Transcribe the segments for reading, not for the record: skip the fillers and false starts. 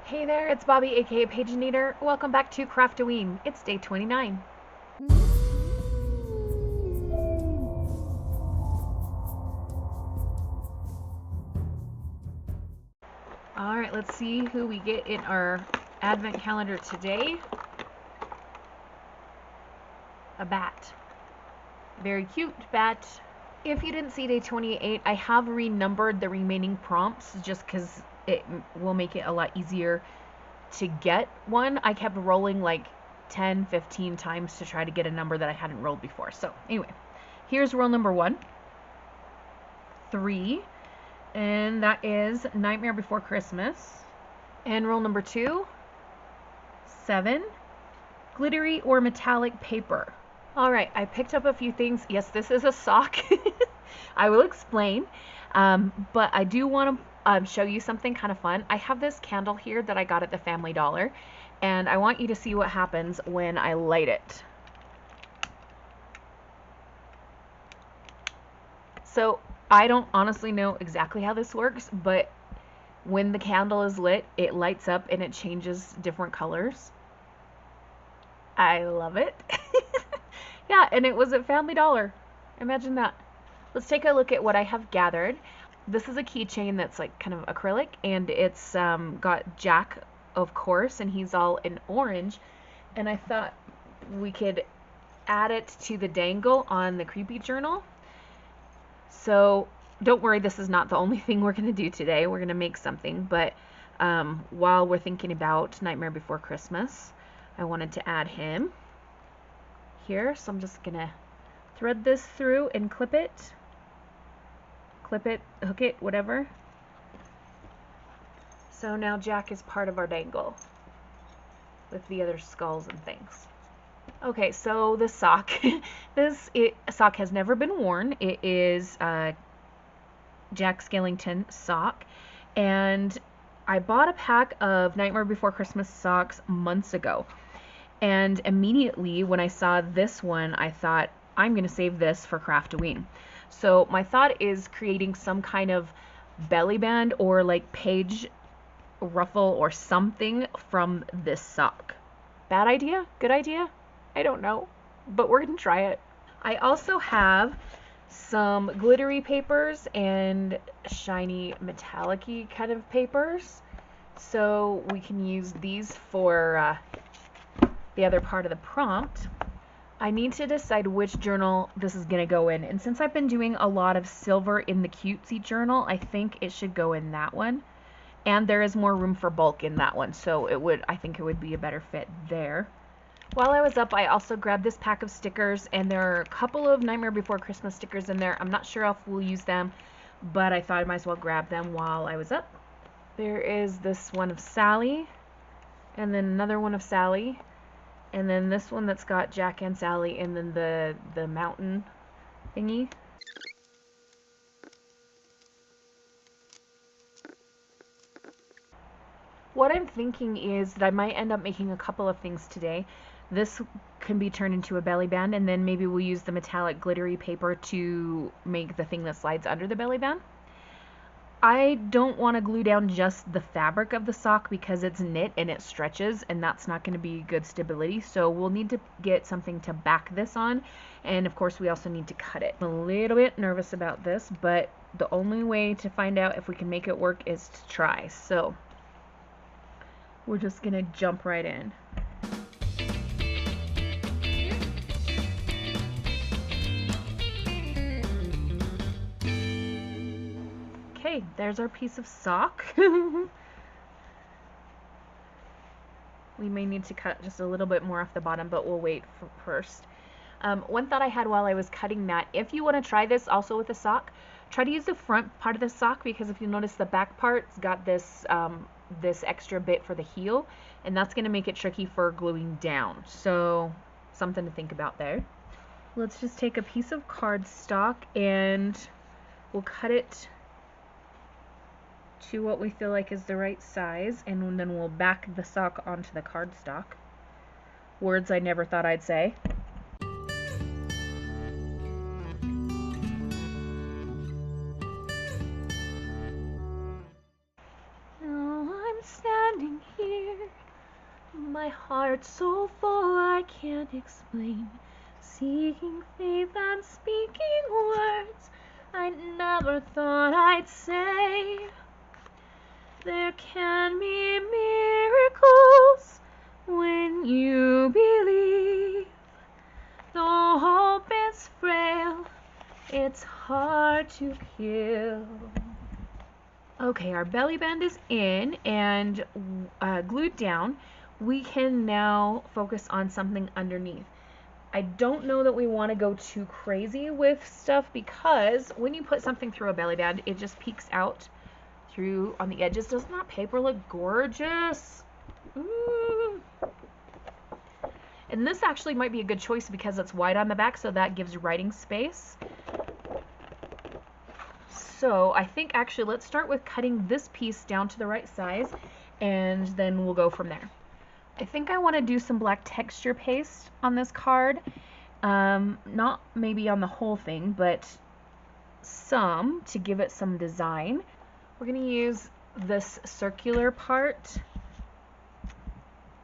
Hey there, it's Bobby, aka Paginator. Welcome back to Craftoween. It's day 29. Alright, let's see who we get in our advent calendar today. A bat. Very cute bat. If you didn't see day 28, I have renumbered the remaining prompts just because it will make it a lot easier to get one. I kept rolling like 10, 15 times to try to get a number that I hadn't rolled before. So anyway, here's roll number 1. 3. And that is Nightmare Before Christmas. And roll number 2. 7. Glittery or metallic paper. Alright, I picked up a few things. Yes, this is a sock. I will explain. But I do want to show you something kind of fun. I have this candle here that I got at the Family Dollar. And I want you to see what happens when I light it. So I don't honestly know exactly how this works, but when the candle is lit, it lights up and it changes different colors. I love it. Yeah, and it was at Family Dollar. Imagine that. Let's take a look at what I have gathered. This is a keychain that's like kind of acrylic, and it's got Jack, of course, and he's all in orange. And I thought we could add it to the dangle on the creepy journal. So don't worry, this is not the only thing we're going to do today. We're going to make something, but while we're thinking about Nightmare Before Christmas, I wanted to add him here. So I'm just going to thread this through and clip it, hook it, whatever. So now Jack is part of our dangle with the other skulls and things. Okay, so the sock. This sock has never been worn. It is Jack Skellington sock, and I bought a pack of Nightmare Before Christmas socks months ago, and immediately when I saw this one, I thought, I'm going to save this for Craftoween. So my thought is creating some kind of belly band or like page ruffle or something from this sock. Bad idea? Good idea? I don't know, but we're going to try it. I also have some glittery papers and shiny metallic-y kind of papers, so we can use these for the other part of the prompt. I need to decide which journal this is going to go in, and since I've been doing a lot of silver in the cutesy journal, I think it should go in that one. And there is more room for bulk in that one, so I think it would be a better fit there. While I was up, I also grabbed this pack of stickers, and there are a couple of Nightmare Before Christmas stickers in there. I'm not sure if we'll use them, but I thought I might as well grab them while I was up. There is this one of Sally, and then another one of Sally, and then this one that's got Jack and Sally, and then the mountain thingy. What I'm thinking is that I might end up making a couple of things today. This can be turned into a belly band, and then maybe we'll use the metallic glittery paper to make the thing that slides under the belly band. I don't want to glue down just the fabric of the sock because it's knit and it stretches, and that's not going to be good stability. So we'll need to get something to back this on, and of course we also need to cut it. I'm a little bit nervous about this, but the only way to find out if we can make it work is to try. So we're just going to jump right in. Okay, there's our piece of sock. We may need to cut just a little bit more off the bottom, but we'll wait for first. One thought I had while I was cutting that, if you want to try this also with a sock, try to use the front part of the sock, because if you notice the back part's got this this extra bit for the heel, and that's going to make it tricky for gluing down. So something to think about there. Let's just take a piece of cardstock and we'll cut it to what we feel like is the right size, and then we'll back the sock onto the cardstock. Words I never thought I'd say. Oh, I'm standing here My heart's so full I can't explain, seeking faith and speaking words I never thought I'd say. There can be miracles when you believe. Though hope is frail, it's hard to kill. Okay, our belly band is in and glued down. We can now focus on something underneath. I don't know that we want to go too crazy with stuff because when you put something through a belly band, it just peeks out through on the edges. Doesn't that paper look gorgeous? Ooh. And this actually might be a good choice because it's wide on the back, so that gives writing space. So I think actually let's start with cutting this piece down to the right size and then we'll go from there. I think I want to do some black texture paste on this card. Not maybe on the whole thing, but some to give it some design. We're going to use this circular part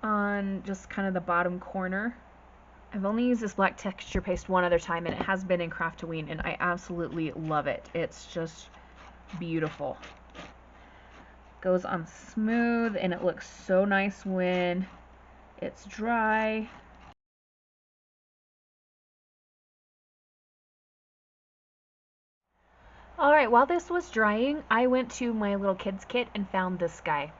on just kind of the bottom corner. I've only used this black texture paste one other time, and it has been in Craftoween, and I absolutely love it. It's just beautiful. Goes on smooth, and it looks so nice when it's dry. Alright, while this was drying, I went to my little kids kit and found this guy.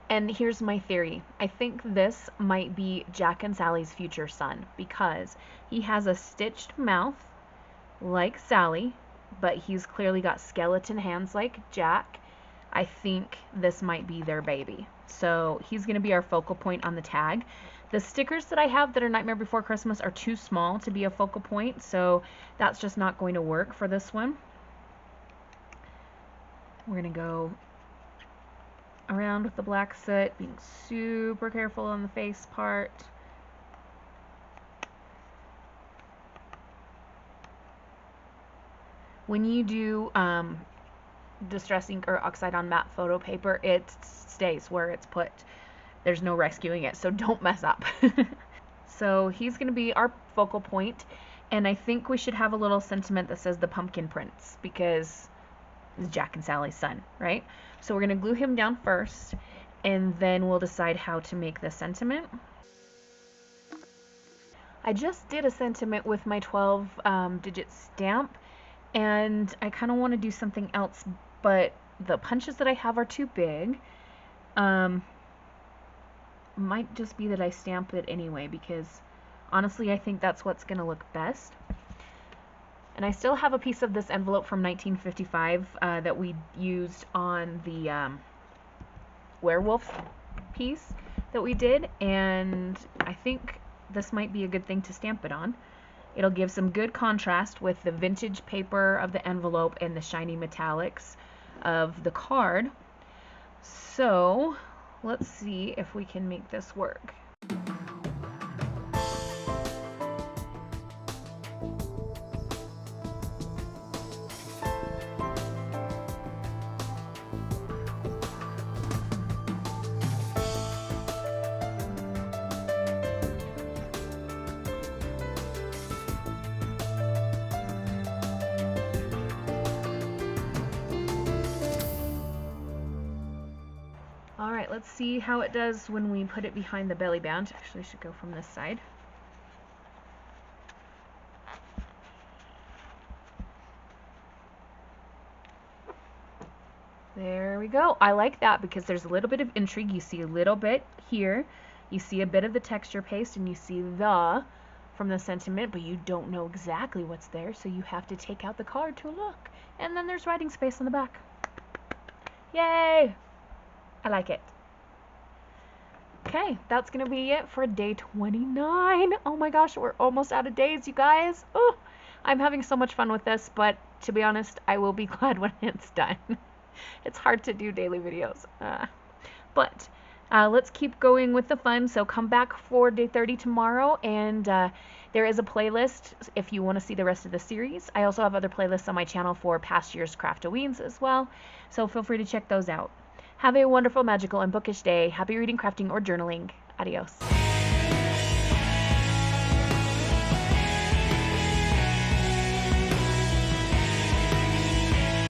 And here's my theory. I think this might be Jack and Sally's future son because he has a stitched mouth like Sally, but he's clearly got skeleton hands like Jack. I think this might be their baby. So he's going to be our focal point on the tag. The stickers that I have that are Nightmare Before Christmas are too small to be a focal point, so that's just not going to work for this one. We're going to go around with the black soot, being super careful on the face part. When you do distress ink or oxide on matte photo paper, it stays where it's put. There's no rescuing it, so don't mess up. So he's going to be our focal point, and I think we should have a little sentiment that says the pumpkin prince because it's Jack and Sally's son, right? So we're going to glue him down first, and then we'll decide how to make the sentiment. I just did a sentiment with my 12-digit stamp, and I kind of want to do something else, but the punches that I have are too big. Might just be that I stamp it anyway, because honestly I think that's what's going to look best. And I still have a piece of this envelope from 1955 that we used on the werewolf piece that we did, and I think this might be a good thing to stamp it on. It'll give some good contrast with the vintage paper of the envelope and the shiny metallics of the card. So let's see if we can make this work. Alright, let's see how it does when we put it behind the belly band. Actually, I should go from this side. There we go. I like that because there's a little bit of intrigue. You see a little bit here. You see a bit of the texture paste, and you see the from the sentiment, but you don't know exactly what's there, so you have to take out the card to look. And then there's writing space on the back. Yay! I like it. Okay, that's going to be it for day 29. Oh my gosh, we're almost out of days, you guys. Oh, I'm having so much fun with this, but to be honest, I will be glad when it's done. It's hard to do daily videos. But let's keep going with the fun. So come back for day 30 tomorrow, and there is a playlist if you want to see the rest of the series. I also have other playlists on my channel for past year's Craftoweens as well, so feel free to check those out. Have a wonderful, magical, and bookish day. Happy reading, crafting, or journaling. Adios.